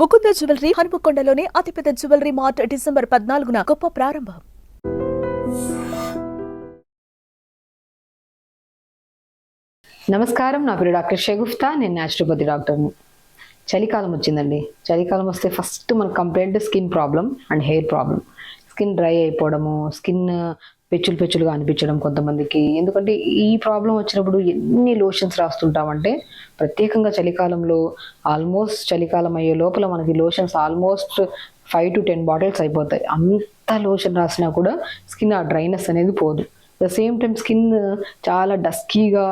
Mukunda jewellery హనుమకొండలోని అతిపెద్ద jewellery mart December 14న గొప్ప ప్రారంభం. నమస్కారం, నా పేరు డాక్టర్ షగుఫ్తా. నేను న్యాచురోపతి డాక్టర్ని. చలికాలం వచ్చిందండి. చలికాలం వస్తే ఫస్ట్ మనకు complaint skin problem and hair problem. Skin dry అయిపోవడము, స్కిన్ పెచ్చులుగా అనిపించడం కొంతమందికి. ఎందుకంటే ఈ ప్రాబ్లం వచ్చినప్పుడు ఎన్ని లోషన్స్ రాస్తుంటామంటే, ప్రత్యేకంగా చలికాలంలో ఆల్మోస్ట్ చలికాలం అయ్యే లోపల మనకి లోషన్స్ ఆల్మోస్ట్ 5 to 10 బాటిల్స్ అయిపోతాయి. అంత లోషన్ రాసినా కూడా స్కిన్ ఆ డ్రైనెస్ అనేది పోదు. ద సేమ్ టైం స్కిన్ చాలా డస్కీగా,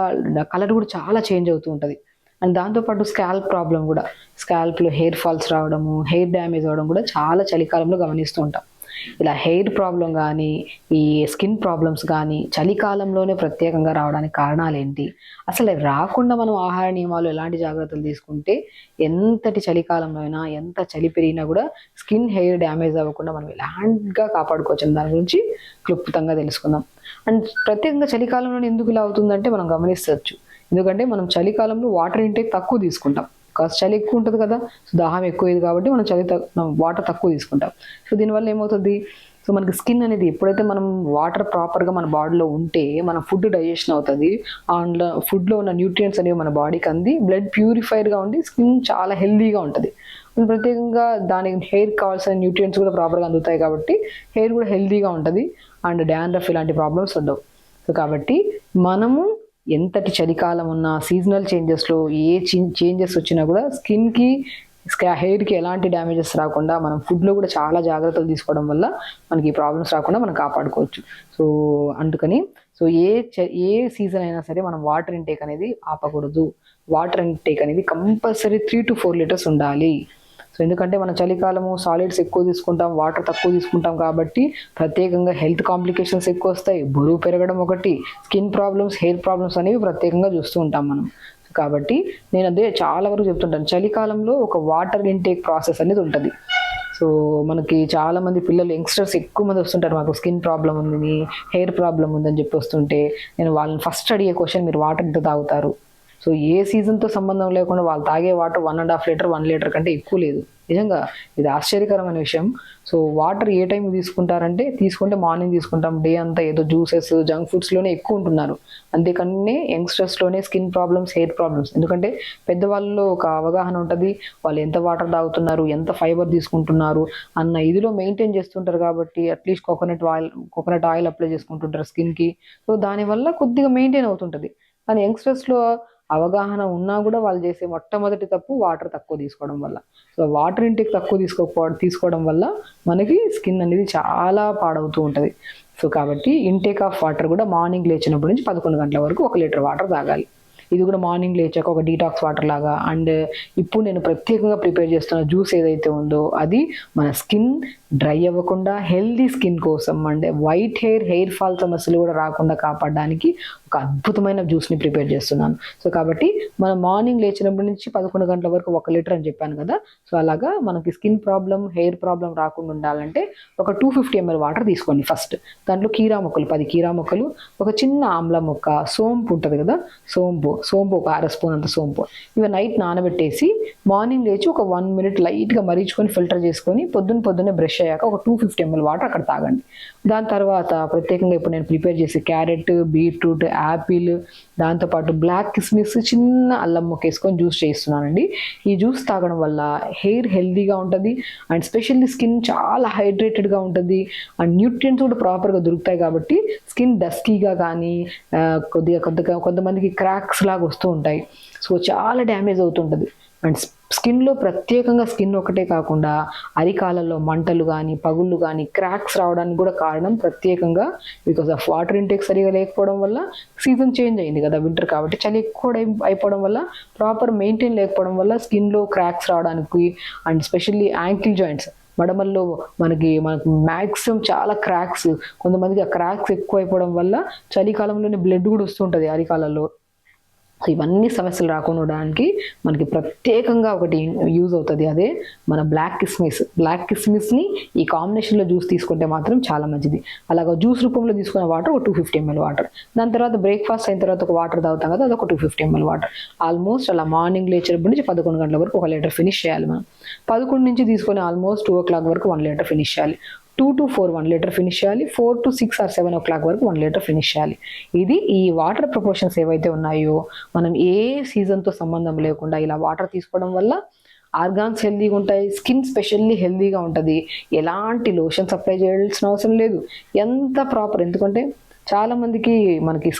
కలర్ కూడా చాలా చేంజ్ అవుతూ ఉంటుంది. అండ్ దాంతోపాటు స్కాల్ప్ ప్రాబ్లం కూడా, స్కాల్ప్లో హెయిర్ ఫాల్స్ రావడము, హెయిర్ డ్యామేజ్ అవ్వడం కూడా చాలా చలికాలంలో గమనిస్తూ ఉంటాం. ఇలా హెయిర్ ప్రాబ్లం కానీ, ఈ స్కిన్ ప్రాబ్లమ్స్ కానీ చలికాలంలోనే ప్రత్యేకంగా రావడానికి కారణాలు ఏంటి, అసలు రాకుండా మనం ఆహార నియమాలు ఎలాంటి జాగ్రత్తలు తీసుకుంటే ఎంతటి చలికాలంలో అయినా, ఎంత చలి పెరిగినా కూడా స్కిన్ హెయిర్ డ్యామేజ్ అవ్వకుండా మనం ఎలాంటిగా కాపాడుకోవచ్చు దాని గురించి క్లుప్తంగా తెలుసుకుందాం. అండ్ ప్రత్యేకంగా చలికాలంలో ఎందుకు ఇలా అవుతుందంటే మనం గమనించవచ్చు. ఎందుకంటే మనం చలికాలంలో వాటర్ ఇంటేక్ తక్కువ తీసుకుంటాం. కాస్త చలి ఎక్కువ ఉంటుంది కదా, సో దాహం ఎక్కువ అయ్యేది కాబట్టి మనం వాటర్ తక్కువ తీసుకుంటాం. సో దీనివల్ల ఏమవుతుంది, సో మనకి స్కిన్ అనేది ఎప్పుడైతే మనం వాటర్ ప్రాపర్గా మన బాడీలో ఉంటే మన ఫుడ్ డైజెషన్ అవుతుంది. అందులో ఫుడ్లో ఉన్న న్యూట్రియంట్స్ అనేవి మన బాడీకి అంది, బ్లడ్ ప్యూరిఫైడ్గా ఉండి స్కిన్ చాలా హెల్దీగా ఉంటుంది. ప్రత్యేకంగా దానికి హెయిర్ కావాల్సిన న్యూట్రియంట్స్ కూడా ప్రాపర్గా అందుతాయి కాబట్టి హెయిర్ కూడా హెల్దీగా ఉంటుంది. అండ్ డాండ్రఫ్ ఇలాంటి ప్రాబ్లమ్స్ ఉండవు. సో కాబట్టి మనము ఎంతటి చలికాలం ఉన్నా, సీజనల్ చేంజెస్లో ఏ చేంజెస్ వచ్చినా కూడా స్కిన్కి, హెయిర్కి ఎలాంటి డ్యామేజెస్ రాకుండా మనం ఫుడ్లో కూడా చాలా జాగ్రత్తలు తీసుకోవడం వల్ల మనకి ఈ ప్రాబ్లమ్స్ రాకుండా మనం కాపాడుకోవచ్చు. సో అందుకని ఏ సీజన్ అయినా సరే మనం వాటర్ ఇంటేక్ అనేది ఆపకూడదు. వాటర్ ఇంటేక్ అనేది కంపల్సరీ 3 to 4 లీటర్స్ ఉండాలి. సో ఎందుకంటే మనం చలికాలము సాలిడ్స్ ఎక్కువ తీసుకుంటాం, వాటర్ తక్కువ తీసుకుంటాం కాబట్టి ప్రత్యేకంగా హెల్త్ కాంప్లికేషన్స్ ఎక్కువ వస్తాయి. బరువు పెరగడం ఒకటి, స్కిన్ ప్రాబ్లమ్స్, హెయిర్ ప్రాబ్లమ్స్ అనేవి ప్రత్యేకంగా చూస్తూ ఉంటాం మనం. కాబట్టి నేను అదే చాలా వరకు చెప్తుంటాను, చలికాలంలో ఒక వాటర్ ఇంటేక్ ప్రాసెస్ అనేది ఉంటుంది. సో మనకి చాలా మంది పిల్లలు, యంగ్స్టర్స్ ఎక్కువ మంది వస్తుంటారు, మాకు స్కిన్ ప్రాబ్లం ఉంది, హెయిర్ ప్రాబ్లం ఉందని చెప్పి వస్తుంటే నేను వాళ్ళని ఫస్ట్ అడిగే క్వశ్చన్, మీరు వాటర్ ఎంత తాగుతారు? సో ఏ సీజన్తో సంబంధం లేకుండా వాళ్ళు తాగే వాటర్ 1.5 లీటర్ 1 లీటర్ కంటే ఎక్కువ లేదు. నిజంగా ఇది ఆశ్చర్యకరమైన విషయం. సో వాటర్ ఏ టైం తీసుకుంటారంటే, తీసుకుంటే మార్నింగ్ తీసుకుంటాం. డే అంతా ఏదో జ్యూసెస్, జంక్ ఫుడ్స్లోనే ఎక్కువ ఉంటున్నారు. అంతేకానే యంగ్స్టర్స్లోనే స్కిన్ ప్రాబ్లమ్స్, హెయిర్ ప్రాబ్లమ్స్. ఎందుకంటే పెద్దవాళ్ళలో ఒక అవగాహన ఉంటుంది, వాళ్ళు ఎంత వాటర్ తాగుతున్నారు, ఎంత ఫైబర్ తీసుకుంటున్నారు అన్న ఇదిలో మెయింటైన్ చేస్తుంటారు. కాబట్టి అట్లీస్ట్ కోకోనట్ ఆయిల్ అప్లై చేసుకుంటుంటారు స్కిన్కి. సో దానివల్ల కొద్దిగా మెయింటైన్ అవుతుంటుంది. కానీ యంగ్స్టర్స్లో అవగాహన ఉన్నా కూడా వాళ్ళు చేసే మొట్టమొదటి తప్పు వాటర్ తక్కువ తీసుకోవడం వల్ల. సో వాటర్ ఇంటేక్ తక్కువ తీసుకోవడం వల్ల మనకి స్కిన్ అనేది చాలా పాడవుతూ ఉంటుంది. సో కాబట్టి ఇంటేక్ ఆఫ్ వాటర్ కూడా మార్నింగ్ లేచినప్పటి నుంచి 11 గంటల వరకు 1 లీటర్ వాటర్ తాగాలి. ఇది కూడా మార్నింగ్ లేచాక ఒక డీటాక్స్ వాటర్ లాగా. అండ్ ఇప్పుడు నేను ప్రత్యేకంగా ప్రిపేర్ చేస్తున్న జ్యూస్ ఏదైతే ఉందో అది మన స్కిన్ డ్రై అవ్వకుండా హెల్దీ స్కిన్ కోసం, అంటే వైట్ హెయిర్ ఫాల్ సమస్యలు కూడా రాకుండా కాపాడడానికి ఒక అద్భుతమైన జ్యూస్ని ప్రిపేర్ చేస్తున్నాను. సో కాబట్టి మనం మార్నింగ్ లేచినప్పటి నుంచి 11 గంటల వరకు 1 లీటర్ అని చెప్పాను కదా. సో అలాగా మనకి స్కిన్ ప్రాబ్లం, హెయిర్ ప్రాబ్లం రాకుండా ఉండాలంటే ఒక 250 ml వాటర్ తీసుకోండి. ఫస్ట్ దాంట్లో కీరా మొక్కలు 10 కీరా మొక్కలు, ఒక చిన్న ఆమ్ల మొక్క, సోంపు ఉంటుంది కదా, సోంపు ఒక 1/2 స్పూన్ అంత సోంపు, ఇవి నైట్ నానబెట్టేసి మార్నింగ్ లేచి ఒక 1 minute లైట్గా మరిచుకొని ఫిల్టర్ చేసుకొని పొద్దున్నే బ్రష్ అయ్యాక ఒక 250 ml వాటర్ అక్కడ తాగండి. దాని తర్వాత ప్రత్యేకంగా ఇప్పుడు నేను ప్రిపేర్ చేసి క్యారెట్, బీట్రూట్, యాపిల్, దాంతోపాటు బ్లాక్ కిస్మిస్, చిన్న అల్లం ముక్క వేసుకొని జ్యూస్ చేస్తున్నానండి. ఈ జ్యూస్ తాగడం వల్ల హెయిర్ హెల్దీగా ఉంటుంది అండ్ స్పెషల్లీ స్కిన్ చాలా హైడ్రేటెడ్గా ఉంటుంది అండ్ న్యూట్రియంట్స్ కూడా ప్రాపర్గా దొరుకుతాయి. కాబట్టి స్కిన్ డస్కీగా కానీ, కొంతమందికి క్రాక్స్ లాగా వస్తూ ఉంటాయి. సో చాలా డ్యామేజ్ అవుతుంటుంది. అండ్ స్కిన్లో ప్రత్యేకంగా స్కిన్ ఒకటే కాకుండా అరికాలలో మంటలు కానీ, పగుళ్ళు కానీ, క్రాక్స్ రావడానికి కూడా కారణం ప్రత్యేకంగా బికాస్ ఆఫ్ వాటర్ ఇంటేక్ సరిగా లేకపోవడం వల్ల. సీజన్ చేంజ్ అయింది కదా, వింటర్ కాబట్టి చలి ఎక్కువ అయిపోవడం వల్ల, ప్రాపర్ మెయింటైన్ లేకపోవడం వల్ల స్కిన్లో క్రాక్స్ రావడానికి అండ్ స్పెషల్లీ యాంకిల్ జాయింట్స్, మడమల్లో మనకి మ్యాక్సిమం చాలా క్రాక్స్, కొంతమందికి ఆ క్రాక్స్ ఎక్కువ అయిపోవడం వల్ల చలికాలంలోనే బ్లడ్ కూడా వస్తుంటుంది అరికాలలో. సో ఇవన్నీ సమస్యలు రాకుండా ఉండడానికి మనకి ప్రత్యేకంగా ఒకటి యూజ్ అవుతుంది, అదే మన బ్లాక్ కిస్మిస్ని ఈ కాంబినేషన్లో జ్యూస్ తీసుకుంటే మాత్రం చాలా మంచిది. అలాగా జ్యూస్ రూపంలో తీసుకున్న వాటర్ ఒక 250 ml వాటర్, దాని తర్వాత బ్రేక్ఫాస్ట్ అయిన తర్వాత ఒక వాటర్ తాగుతాం కదా, అదొక 250 ml వాటర్. ఆల్మోస్ట్ అలా మార్నింగ్ లేచినప్పటి నుంచి 11 గంటల వరకు 1 లీటర్ ఫినిష్ చేయాలి మనం. 11 నుంచి తీసుకొని ఆల్మోస్ట్ 2 o'clock వరకు 1 లీటర్ ఫినిష్ చేయాలి. 2 to 4 1 లీటర్ ఫినిష్ చేయాలి. 4 to 6 or 7 o'clock వరకు 1 లీటర్ ఫినిష్ చేయాలి. ఇది ఈ వాటర్ ప్రపోర్షన్స్ ఏవైతే ఉన్నాయో మనం ఏ సీజన్తో సంబంధం లేకుండా ఇలా వాటర్ తీసుకోవడం వల్ల ఆర్గాన్స్ హెల్దీగా ఉంటాయి, స్కిన్ స్పెషల్లీ హెల్దీగా ఉంటుంది. ఎలాంటి లోషన్స్ అప్లై చేయాల్సిన అవసరం లేదు, ఎంత ప్రాపర్. ఎందుకంటే చాలా మందికి మనకి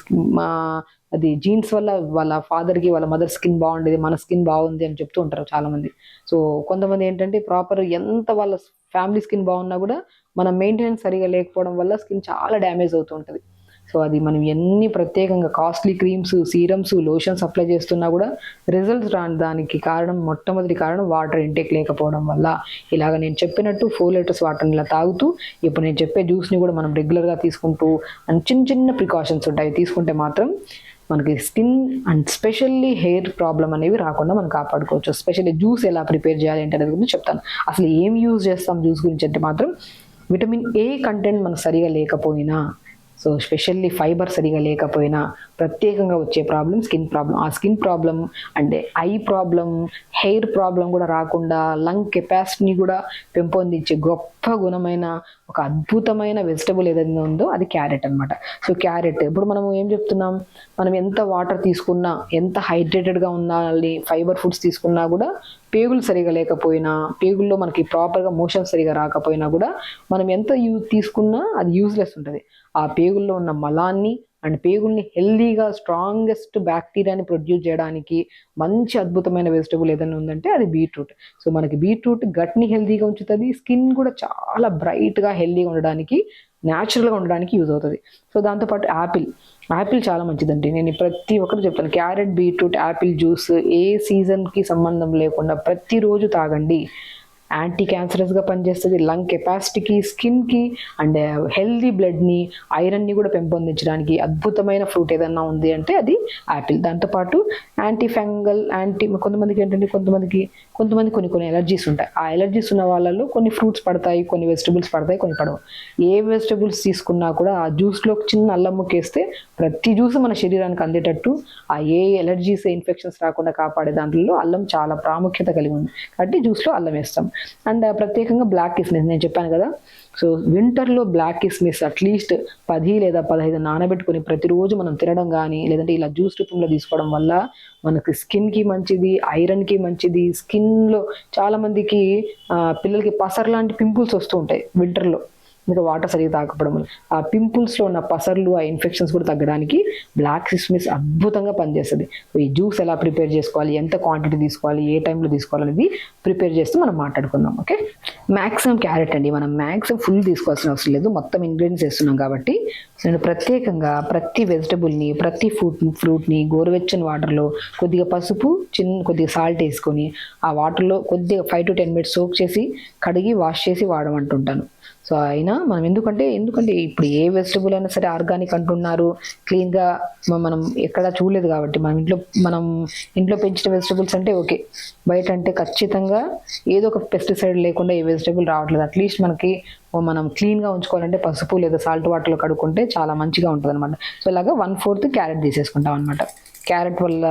అది జీన్స్ వల్ల వాళ్ళ ఫాదర్కి వాళ్ళ మదర్ స్కిన్ బాగుండేది, మన స్కిన్ బాగుంది అని చెప్తూ ఉంటారు చాలా మంది. సో కొంతమంది ఏంటంటే ప్రాపర్ ఎంత వాళ్ళ ఫ్యామిలీ స్కిన్ బాగున్నా కూడా మనం మెయింటెనెన్స్ సరిగా లేకపోవడం వల్ల స్కిన్ చాలా డ్యామేజ్ అవుతూ ఉంటుంది. సో అది మనం ఎన్ని ప్రత్యేకంగా costly creams, serums, lotions apply చేస్తున్నా కూడా రిజల్ట్స్ రాని దానికి కారణం, మొట్టమొదటి కారణం వాటర్ ఇంటేక్ లేకపోవడం వల్ల. ఇలాగ నేను చెప్పినట్టు 4 లీటర్స్ వాటర్ని ఇలా తాగుతూ, ఇప్పుడు నేను చెప్పే జ్యూస్ని కూడా మనం రెగ్యులర్గా తీసుకుంటూ, అండ్ చిన్న చిన్న ప్రికాషన్స్ ఉంటాయి తీసుకుంటే మాత్రం మనకి skin and specially hair problem అనేవి రాకుండా మనం కాపాడుకోవచ్చు. స్పెషల్లీ జ్యూస్ ఎలా ప్రిపేర్ చేయాలి అంటే అనేది గురించి చెప్తాను. అసలు ఏం యూజ్ చేస్తాం జ్యూస్ గురించి అంటే మాత్రం విటమిన్ ఏ కంటెంట్ మనకు సరిగా లేకపోయినా, సో స్పెషల్లీ ఫైబర్ సరిగా లేకపోయినా ప్రత్యేకంగా వచ్చే ప్రాబ్లం స్కిన్ ప్రాబ్లం. ఆ స్కిన్ ప్రాబ్లం అంటే ఐ ప్రాబ్లం, హెయిర్ ప్రాబ్లం కూడా రాకుండా లంగ్ కెపాసిటీని కూడా పెంపొందించే గొప్ప గుణమైన ఒక అద్భుతమైన వెజిటబుల్ ఏదైనా ఉందో అది క్యారెట్ అనమాట. సో క్యారెట్ ఇప్పుడు మనం ఏం చెప్తున్నాం, మనం ఎంత వాటర్ తీసుకున్నా, ఎంత హైడ్రేటెడ్గా ఉండాలి, ఫైబర్ ఫుడ్స్ తీసుకున్నా కూడా పేగులు సరిగా లేకపోయినా, పేగుల్లో మనకి ప్రాపర్గా మోషన్ సరిగా రాకపోయినా కూడా మనం ఎంత తీసుకున్నా అది యూజ్లెస్ ఉంటుంది. ఆ పేగుల్లో ఉన్న మలాన్ని అండ్ పేగుల్ని హెల్దీగా స్ట్రాంగెస్ట్ బ్యాక్టీరియాని ప్రొడ్యూస్ చేయడానికి మంచి అద్భుతమైన వెజిటబుల్ ఏదైనా ఉందంటే అది బీట్రూట్. సో మనకి బీట్రూట్ గట్ని హెల్దీగా ఉంచుతుంది, స్కిన్ కూడా చాలా బ్రైట్గా హెల్దీగా ఉండడానికి, న్యాచురల్గా ఉండడానికి యూజ్ అవుతుంది. సో దాంతోపాటు యాపిల్ చాలా మంచిదండి. నేను ప్రతి ఒక్కరు చెప్తాను, క్యారెట్, బీట్రూట్, యాపిల్ జ్యూస్ ఏ సీజన్కి సంబంధం లేకుండా ప్రతిరోజు తాగండి. యాంటీ క్యాన్సరస్గా పనిచేస్తుంది, లంగ్ కెపాసిటీకి, స్కిన్కి అండ్ హెల్దీ బ్లడ్ని, ఐరన్ని కూడా పెంపొందించడానికి అద్భుతమైన ఫ్రూట్ ఏదన్నా ఉంది అంటే అది యాపిల్. దాంతోపాటు యాంటీ ఫంగల్, కొంతమందికి ఏంటంటే కొంతమంది కొన్ని ఎలర్జీస్ ఉంటాయి. ఆ ఎలర్జీస్ ఉన్న వాళ్ళలో కొన్ని ఫ్రూట్స్ పడతాయి, కొన్ని వెజిటబుల్స్ పడతాయి, కొన్ని పడవు. ఏ వెజిటబుల్స్ తీసుకున్నా కూడా ఆ జ్యూస్లో చిన్న అల్లం ముక్కేస్తే ప్రతి జ్యూస్ మన శరీరానికి అందేటట్టు ఆ ఏ ఎలర్జీస్, ఇన్ఫెక్షన్స్ రాకుండా కాపాడే దాంట్లో అల్లం చాలా ప్రాముఖ్యత కలిగి ఉంది. కాబట్టి జ్యూస్లో అల్లం వేస్తాం. అండ్ ప్రత్యేకంగా బ్లాక్ కిస్మిస్ నేను చెప్పాను కదా, సో వింటర్లో బ్లాక్ కిస్మిస్ అట్లీస్ట్ 10 లేదా 15 నానబెట్టుకుని ప్రతిరోజు మనం తినడం కానీ, లేదంటే ఇలా జ్యూస్ రూపంలో తీసుకోవడం వల్ల మనకి స్కిన్కి మంచిది, ఐరన్కి మంచిది. స్కిన్లో చాలా మందికి పిల్లలకి పసర్ లాంటి పింపుల్స్ వస్తూ ఉంటాయి వింటర్లో, ఇంకా వాటర్ సరిగ్గా తాకపోవడం వల్ల ఆ పింపుల్స్లో ఉన్న పసర్లు, ఆ ఇన్ఫెక్షన్స్ కూడా తగ్గడానికి బ్లాక్ కిస్మిస్ అద్భుతంగా పనిచేస్తుంది. ఈ జ్యూస్ ఎలా ప్రిపేర్ చేసుకోవాలి, ఎంత క్వాంటిటీ తీసుకోవాలి, ఏ టైంలో తీసుకోవాలి అనేది ప్రిపేర్ చేస్తూ మనం మాట్లాడుకుందాం. ఓకే, మ్యాక్సిమం క్యారెట్ అండి, మనం మ్యాక్సిమం ఫుల్ తీసుకోవాల్సిన అవసరం లేదు, మొత్తం ఇంగ్రీడియంట్స్ వేస్తున్నాం కాబట్టి. నేను ప్రత్యేకంగా ప్రతి వెజిటబుల్ని, ప్రతి ఫ్రూట్ని గోరువెచ్చని వాటర్లో కొద్దిగా పసుపు, కొద్దిగా సాల్ట్ వేసుకొని ఆ వాటర్లో కొద్దిగా 5 to 10 minutes సోక్ చేసి కడిగి వాష్ చేసి వాడమంటుంటాను. సో అయినా మనం ఎందుకంటే ఇప్పుడు ఏ వెజిటబుల్ అయినా సరే ఆర్గానిక్ అంటున్నారు, క్లీన్గా మనం ఎక్కడ చూడలేదు కాబట్టి మనం ఇంట్లో పెంచిన వెజిటబుల్స్ అంటే ఓకే, బయట అంటే ఖచ్చితంగా ఏదో ఒక పెస్టిసైడ్ లేకుండా ఏ వెజిటబుల్ రావట్లేదు. అట్లీస్ట్ మనం క్లీన్గా ఉంచుకోవాలంటే పసుపు లేదా సాల్ట్ వాటర్లో కడుక్కుంటే చాలా మంచిగా ఉంటుంది అనమాట. సో ఇలాగా 1/4 క్యారెట్ తీసేసుకుంటాం అనమాట. క్యారెట్ వల్ల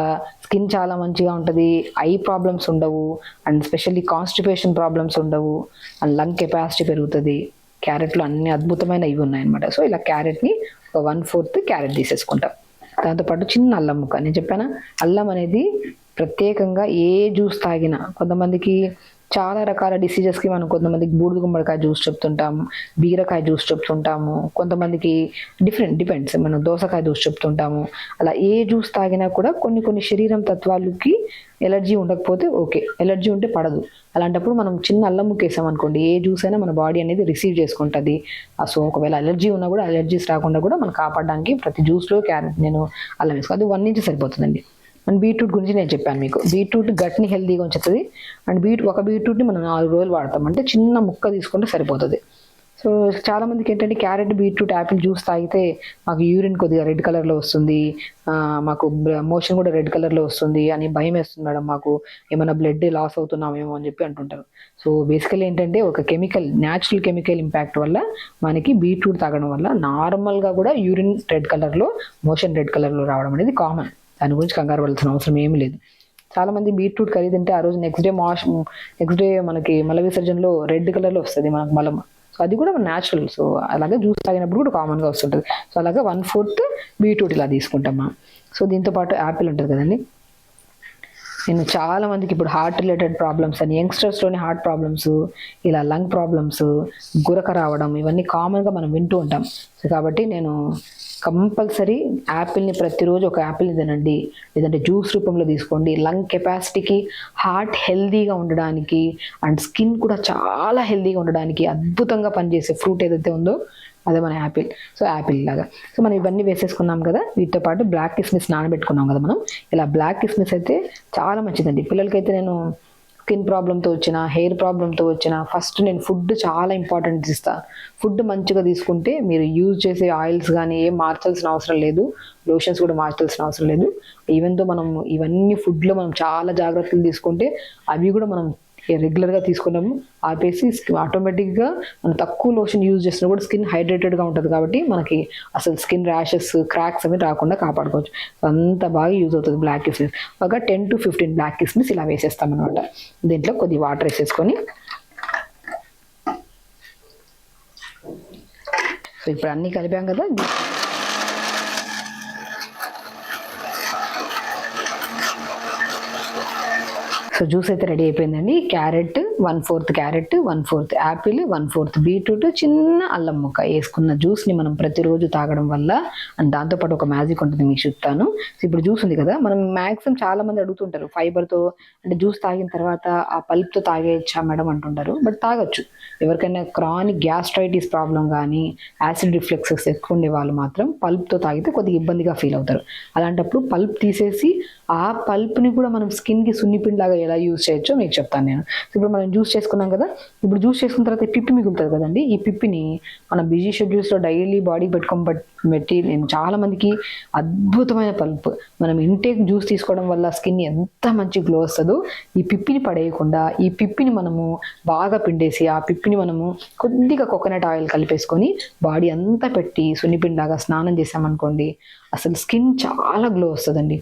స్కిన్ చాలా మంచిగా ఉంటుంది, ఐ ప్రాబ్లమ్స్ ఉండవు, అండ్ స్పెషల్లీ కాన్స్టిపేషన్ ప్రాబ్లమ్స్ ఉండవు, అండ్ లంగ్ కెపాసిటీ పెరుగుతుంది. క్యారెట్లో అన్ని అద్భుతమైన ఇవి ఉన్నాయన్నమాట. సో ఇలా క్యారెట్ని ఒక 1/4 క్యారెట్ తీసేసుకుంటాం. దాంతోపాటు చిన్న అల్లం ముక్క, నేను చెప్పాను అల్లం అనేది ప్రత్యేకంగా ఏ జ్యూస్ తాగినా, కొంతమందికి చాలా రకాల డిసీజెస్కి మనం కొంతమందికి బూడిద గుమ్మడికాయ జ్యూస్ చెప్తుంటాము, బీరకాయ జ్యూస్ చెప్తుంటాము, కొంతమందికి డిపెండ్స్, మనం దోసకాయ జ్యూస్ చెప్తుంటాము. అలా ఏ జ్యూస్ తాగినా కూడా కొన్ని శరీరం తత్వాలకి ఎలర్జీ ఉండకపోతే ఓకే, ఎలర్జీ ఉంటే పడదు. అలాంటప్పుడు మనం చిన్న అల్లం ముక్కేసాం అనుకోండి, ఏ జ్యూస్ అయినా మన బాడీ అనేది రిసీవ్ చేసుకుంటుంది. సో ఒకవేళ ఎలర్జీ ఉన్నా కూడా ఎలర్జీస్ రాకుండా కూడా మనం కాపాడడానికి ప్రతి జ్యూస్లో క్యారెట్ నేను అల్లం వేసుకో, అది 1 inch సరిపోతుందండి. అండ్ బీట్రూట్ గురించి నేను చెప్పాను మీకు, బీట్రూట్ గట్ని హెల్దీగా ఉంచుతుంది. అండ్ ఒక బీట్రూట్ని మనం 4 రోజులు వాడతాం, అంటే చిన్న ముక్క తీసుకుంటే సరిపోతుంది. సో చాలా మందికి ఏంటంటే క్యారెట్, బీట్రూట్, యాపిల్ జ్యూస్ తాగితే మాకు యూరిన్ కొద్దిగా రెడ్ కలర్లో వస్తుంది, మాకు మోషన్ కూడా రెడ్ కలర్లో వస్తుంది అని భయం వేస్తుంది మేడం, మాకు ఏమైనా బ్లడ్ లాస్ అవుతున్నామేమో అని చెప్పి అంటుంటారు. సో బేసికలీ ఏంటంటే ఒక న్యాచురల్ కెమికల్ ఇంపాక్ట్ వల్ల మనకి బీట్రూట్ తాగడం వల్ల నార్మల్గా కూడా యూరిన్ రెడ్ కలర్లో, మోషన్ రెడ్ కలర్లో రావడం అనేది కామన్. దాని గురించి కంగారు పడాల్సిన అవసరం ఏమీ లేదు. చాలా మంది బీట్రూట్ కర్రీ తింటే ఆ రోజు నెక్స్ట్ డే మనకి మల విసర్జనలో రెడ్ కలర్లో వస్తుంది మనకు మలం. సో అది కూడా న్యాచురల్. సో అలాగే జ్యూస్ తాగినప్పుడు కూడా కామన్గా వస్తుంటుంది. సో అలాగే 1/4 బీట్రూట్ ఇలా తీసుకుంటాం మనం. సో దీంతో పాటు యాపిల్ ఉంటుంది కదండి. నేను చాలా మందికి ఇప్పుడు హార్ట్ రిలేటెడ్ ప్రాబ్లమ్స్ అని, యంగ్స్టర్స్లోని హార్ట్ ప్రాబ్లమ్స్, ఇలా లంగ్ ప్రాబ్లమ్స్, గురక రావడం, ఇవన్నీ కామన్గా మనం వింటూ ఉంటాం. సో కాబట్టి నేను కంపల్సరీ యాపిల్ని ప్రతిరోజు ఒక యాపిల్ని తినండి, లేదంటే జ్యూస్ రూపంలో తీసుకోండి. లంగ్ కెపాసిటీకి, హార్ట్ హెల్దీగా ఉండడానికి అండ్ స్కిన్ కూడా చాలా హెల్దీగా ఉండడానికి అద్భుతంగా పనిచేసే ఫ్రూట్ ఏదైతే ఉందో అదే మన యాపిల్. సో యాపిల్ లాగా సో మనం ఇవన్నీ వేసేసుకున్నాం కదా. వీటితో పాటు బ్లాక్ కిస్మిస్ నానబెట్టుకున్నాం కదా మనం. ఇలా బ్లాక్ కిస్మిస్ అయితే చాలా మంచిదండి. పిల్లలకైతే నేను స్కిన్ ప్రాబ్లంతో వచ్చిన, హెయిర్ ప్రాబ్లంతో వచ్చిన, ఫస్ట్ నేను ఫుడ్ చాలా ఇంపార్టెంట్ ఇస్తాను. ఫుడ్ మంచిగా తీసుకుంటే మీరు యూజ్ చేసే ఆయిల్స్ కానీ ఏం మార్చాల్సిన అవసరం లేదు, లోషన్స్ కూడా మార్చాల్సిన అవసరం లేదు. ఈవెన్ తో మనం ఇవన్నీ ఫుడ్లో మనం చాలా జాగ్రత్తలు తీసుకుంటే అవి కూడా మనం రెగ్యులర్గా తీసుకున్నాము ఆపేసి ఆటోమేటిక్గా మనం తక్కువ లోషన్ యూజ్ చేసినా కూడా స్కిన్ హైడ్రేటెడ్గా ఉంటుంది. కాబట్టి మనకి అసలు స్కిన్ ర్యాషెస్, క్రాక్స్ అవి రాకుండా కాపాడుకోవచ్చు. అంత బాగా యూజ్ అవుతుంది బ్లాక్ కిస్మిస్. ఒక 10 to 15 బ్లాక్ కిస్మిస్ ఇలా వేసేస్తాం అనమాట. దీంట్లో కొద్ది వాటర్ వేసేసుకొని, సో ఇప్పుడు అన్నీ కలిపాం కదా. సో జ్యూస్ అయితే రెడీ అయిపోయిందండి. క్యారెట్ 1/4 క్యారెట్, 1/4 యాపిల్, 1/4 బీట్రూట్, చిన్న అల్లం ముక్క వేసుకున్న జ్యూస్ని మనం ప్రతిరోజు తాగడం వల్ల, అండ్ దాంతోపాటు ఒక మ్యాజిక్ ఉంటుంది మీకు చెప్తాను. సో ఇప్పుడు జ్యూస్ ఉంది కదా, మనం మ్యాక్సిమం చాలా మంది అడుగుతుంటారు ఫైబర్తో అంటే జ్యూస్ తాగిన తర్వాత ఆ పల్ప్తో తాగేయచ్చా మేడం అంటుంటారు. బట్ తాగొచ్చు. ఎవరికైనా క్రానిక్ గ్యాస్ట్రైటిస్ ప్రాబ్లం కానీ, యాసిడ్ రిఫ్లెక్సెస్ ఎక్కువ ఉండే వాళ్ళు మాత్రం పల్ప్తో తాగితే కొద్దిగా ఇబ్బందిగా ఫీల్ అవుతారు. అలాంటప్పుడు పల్ప్ తీసేసి ఆ పల్ప్ని కూడా మనం స్కిన్కి సున్నిపిండిలాగా ఎలా యూజ్ చేయొచ్చో మీకు చెప్తాను నేను. ఇప్పుడు మనం జ్యూస్ చేసుకున్నాం కదా. ఇప్పుడు జ్యూస్ చేసుకున్న తర్వాత పిప్పి మిగులుతుంది కదండి. ఈ పిప్పిని మన బిజీ షెడ్యూల్స్లో డైలీ బాడీ పెట్టి నేను చాలా మందికి అద్భుతమైన పల్ప్, మనం ఇంటేక్ జ్యూస్ తీసుకోవడం వల్ల స్కిన్ ఎంత మంచి గ్లో వస్తుందో, ఈ పిప్పిని పడేయకుండా ఈ పిప్పిని మనము బాగా పిండేసి ఆ పిప్పిని మనము కొద్దిగా కోకోనట్ ఆయిల్ కలిపేసుకొని బాడీ అంతా పెట్టి సున్నిపిండిలాగా స్నానం చేసామనుకోండి, అసలు స్కిన్ చాలా గ్లో వస్తుందండి.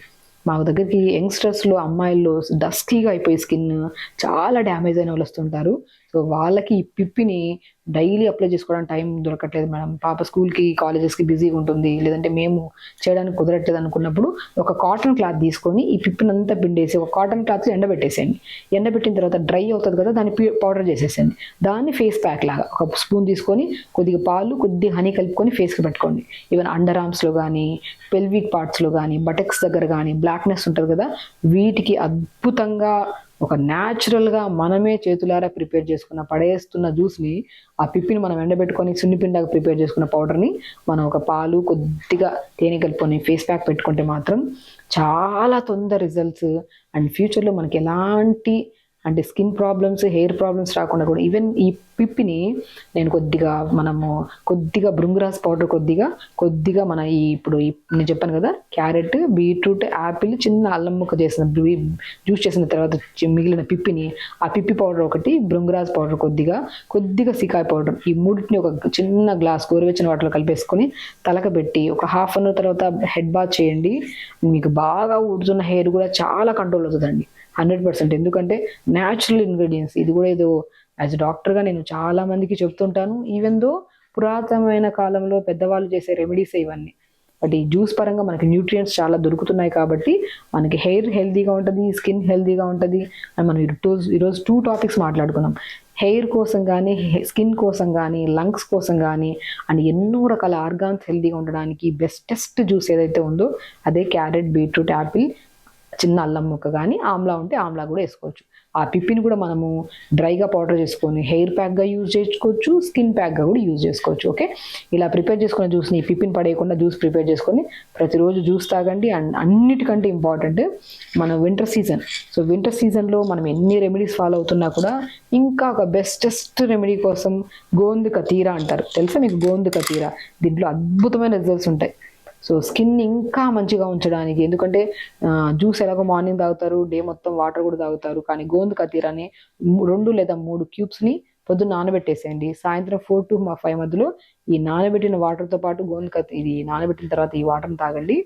మా దగ్గరికి యంగ్స్టర్స్లో అమ్మాయిల్లో డస్కీగా అయిపోయి స్కిన్ చాలా డ్యామేజ్ అయిన వాళ్ళు వస్తుంటారు. సో వాళ్ళకి ఈ పిప్పిని డైలీ అప్లై చేసుకోవడానికి టైం దొరకట్లేదు మేడం, పాప స్కూల్కి కాలేజెస్కి బిజీగా ఉంటుంది, లేదంటే మేము చేయడానికి కుదరట్లేదు అనుకున్నప్పుడు ఒక కాటన్ క్లాత్ తీసుకొని ఈ పిప్పిని అంతా పిండేసి ఒక కాటన్ క్లాత్ ఎండబెట్టేసేయండి. ఎండబెట్టిన తర్వాత డ్రై అవుతుంది కదా, దాన్ని పౌడర్ చేసేసేయండి. దాన్ని ఫేస్ ప్యాక్ లాగా ఒక స్పూన్ తీసుకొని కొద్దిగా పాలు, కొద్దిగా హనీ కలుపుకొని ఫేస్కి పెట్టుకోండి. ఈవెన్ అండర్ ఆర్మ్స్లో కానీ, పెల్విక్ పార్ట్స్లో కానీ, బటక్స్ దగ్గర కానీ బ్లాక్నెస్ ఉంటుంది కదా, వీటికి అద్భుతంగా ఒక న్యాచురల్గా మనమే చేతులారా ప్రిపేర్ చేసుకున్న పడేస్తున్న జ్యూస్ని, ఆ పిప్పిని మనం ఎండబెట్టుకొని సున్నిపిండాగా ప్రిపేర్ చేసుకున్న పౌడర్ని మనం ఒక పాలు, కొద్దిగా తేనె కలుపుకొని ఫేస్ ప్యాక్ పెట్టుకుంటే మాత్రం చాలా తొందర రిజల్ట్స్. అండ్ ఫ్యూచర్లో మనకి ఎలాంటి అంటే స్కిన్ ప్రాబ్లమ్స్, హెయిర్ ప్రాబ్లమ్స్ రాకుండా కూడా, ఈవెన్ ఈ పిప్పిని నేను కొద్దిగా భృంగరాజ్ పౌడర్ కొద్దిగా మన ఇప్పుడు నేను చెప్పాను కదా, క్యారెట్, బీట్రూట్, యాపిల్, చిన్న అల్లం ముక్క చేసిన జ్యూస్ చేసిన తర్వాత మిగిలిన పిప్పిని, ఆ పిప్పి పౌడర్ ఒకటి, భృంగరాజ్ పౌడర్ కొద్దిగా సికాయ్ పౌడర్, ఈ మూడింటిని ఒక చిన్న గ్లాస్ గోరువెచ్చని వాటర్లో కలిపేసుకొని తలకబెట్టి ఒక హాఫ్ అన్ అవర్ తర్వాత హెడ్ బాత్ చేయండి. మీకు బాగా ఊడుతున్న హెయిర్ కూడా చాలా కంట్రోల్ అవుతుందండి 100%. ఎందుకంటే న్యాచురల్ ఇంగ్రీడియంట్స్. ఇది కూడా ఏదో యాజ్ డాక్టర్గా నేను చాలా మందికి చెప్తుంటాను, ఈవెన్ దో పురాతనమైన కాలంలో పెద్దవాళ్ళు చేసే రెమెడీస్ ఇవన్నీ. బట్ ఈ జ్యూస్ పరంగా మనకి న్యూట్రియంట్స్ చాలా దొరుకుతున్నాయి కాబట్టి మనకి హెయిర్ హెల్తీగా ఉంటుంది, స్కిన్ హెల్తీగా ఉంటుంది. అండ్ మనం ఈరోజు 2 టాపిక్స్ మాట్లాడుకున్నాం. హెయిర్ కోసం కానీ, స్కిన్ కోసం కానీ, లంగ్స్ కోసం కానీ, అండ్ ఎన్నో రకాల ఆర్గాన్స్ హెల్తీగా ఉండడానికి బెస్టెస్ట్ జ్యూస్ ఏదైతే ఉందో అదే క్యారెట్, బీట్రూట్, యాపిల్, చిన్న అల్లం ముక్క కానీ, ఆమ్లా ఉంటే ఆమ్లా కూడా వేసుకోవచ్చు. ఆ పిప్పిని కూడా మనము డ్రైగా పౌడర్ చేసుకొని హెయిర్ ప్యాక్గా యూజ్ చేసుకోవచ్చు, స్కిన్ ప్యాక్గా కూడా యూజ్ చేసుకోవచ్చు. ఓకే, ఇలా ప్రిపేర్ చేసుకున్న జ్యూస్ని పిప్పిని పడేయకుండా జ్యూస్ ప్రిపేర్ చేసుకొని ప్రతిరోజు జ్యూస్ తాగండి. అండ్ అన్నిటికంటే ఇంపార్టెంట్ మన వింటర్ సీజన్. సో వింటర్ సీజన్లో మనం ఎన్ని రెమెడీస్ ఫాలో అవుతున్నా కూడా ఇంకా ఒక బెస్టెస్ట్ రెమెడీ కోసం గోందు కతీరా అంటారు. తెలుసా మీకు గోందు కతీరా? దీంట్లో అద్భుతమైన రిజల్ట్స్ ఉంటాయి. సో స్కిన్ ఇంకా మంచిగా ఉంచడానికి, ఎందుకంటే జ్యూస్ ఎలాగో మార్నింగ్ తాగుతారు, డే మొత్తం వాటర్ కూడా తాగుతారు, కానీ గోందు కతీరాని 2 లేదా 3 క్యూబ్స్ని పొద్దున్న నానబెట్టేసేయండి. సాయంత్రం 4 to 5 మధ్యలో ఈ నానబెట్టిన వాటర్తో పాటు ఇది నానబెట్టిన తర్వాత ఈ వాటర్ని తాగండి,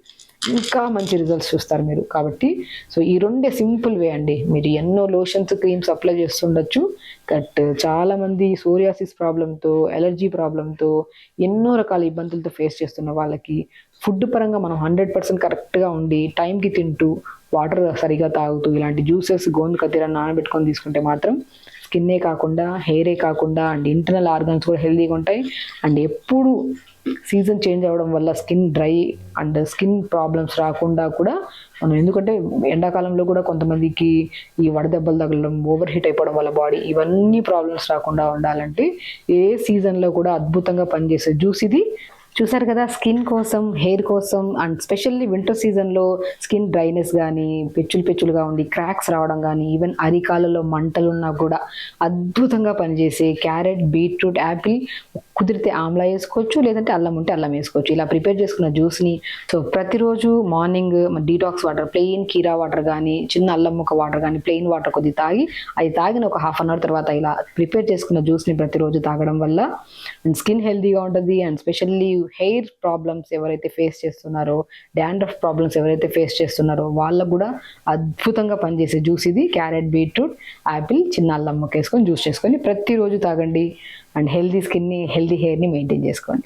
ఇంకా మంచి రిజల్ట్స్ చూస్తారు మీరు. కాబట్టి సో ఈ 2 సింపుల్ వే అండి. మీరు ఎన్నో లోషన్స్, క్రీమ్స్ అప్లై చేస్తుండొచ్చు, బట్ చాలామంది సోరియాసిస్ ప్రాబ్లంతో, ఎలర్జీ ప్రాబ్లంతో, ఎన్నో రకాల ఇబ్బందులతో ఫేస్ చేస్తున్న వాళ్ళకి ఫుడ్ పరంగా మనం 100% కరెక్ట్గా ఉండి టైంకి తింటూ వాటర్ సరిగా తాగుతూ ఇలాంటి జ్యూసెస్ గోందు కతీరా నానబెట్టుకొని తీసుకుంటే మాత్రం స్కిన్నే కాకుండా, హెయిరే కాకుండా అండ్ ఇంటర్నల్ ఆర్గన్స్ కూడా హెల్తీగా ఉంటాయి. అండ్ ఎప్పుడు సీజన్ చేంజ్ అవ్వడం వల్ల skin dry and skin problems రాకుండా కూడా మనం, ఎందుకంటే ఎండాకాలంలో కూడా కొంతమందికి ఈ వడదెబ్బలు తగలడం, ఓవర్ హీట్ అయిపోవడం వల్ల బాడీ, ఇవన్నీ ప్రాబ్లమ్స్ రాకుండా ఉండాలంటే ఏ సీజన్లో కూడా అద్భుతంగా పనిచేసే జ్యూస్ ఇది. చూసారు కదా, స్కిన్ కోసం, హెయిర్ కోసం అండ్ స్పెషల్లీ వింటర్ సీజన్లో స్కిన్ డ్రైనెస్ కానీ, పెచ్చులుగా ఉండి క్రాక్స్ రావడం కానీ, ఈవెన్ అరికాలలో మంటలున్నా కూడా అద్భుతంగా పనిచేసే క్యారెట్, బీట్రూట్, యాపిల్, కుదిరితే ఆమ్లా వేసుకోవచ్చు, లేదంటే అల్లం ఉంటే అల్లం వేసుకోవచ్చు. ఇలా ప్రిపేర్ చేసుకున్న జ్యూస్ని సో ప్రతిరోజు మార్నింగ్ డీటాక్స్ వాటర్, ప్లెయిన్ కీరా వాటర్ కానీ, చిన్న అల్లం ముక్క వాటర్ కానీ, ప్లెయిన్ వాటర్ కొద్ది తాగి, అది తాగిన ఒక హాఫ్ అన్ అవర్ తర్వాత ఇలా ప్రిపేర్ చేసుకున్న జ్యూస్ని ప్రతిరోజు తాగడం వల్ల అండ్ స్కిన్ హెల్తీగా ఉంటుంది. అండ్ స్పెషల్లీ హెయిర్ ప్రాబ్లమ్స్ ఎవరైతే ఫేస్ చేస్తున్నారో, డాండ్రఫ్ ప్రాబ్లమ్స్ ఎవరైతే ఫేస్ చేస్తున్నారో వాళ్ళకు కూడా అద్భుతంగా పనిచేసే జ్యూస్ ఇది. క్యారెట్, బీట్రూట్, యాపిల్, చిన్న అల్లం ముక్క వేసుకొని జ్యూస్ చేసుకొని ప్రతిరోజు తాగండి అండ్ హెల్తీ స్కిన్ని, హెల్తీ హెయిర్ని మెయింటైన్ చేసుకోండి.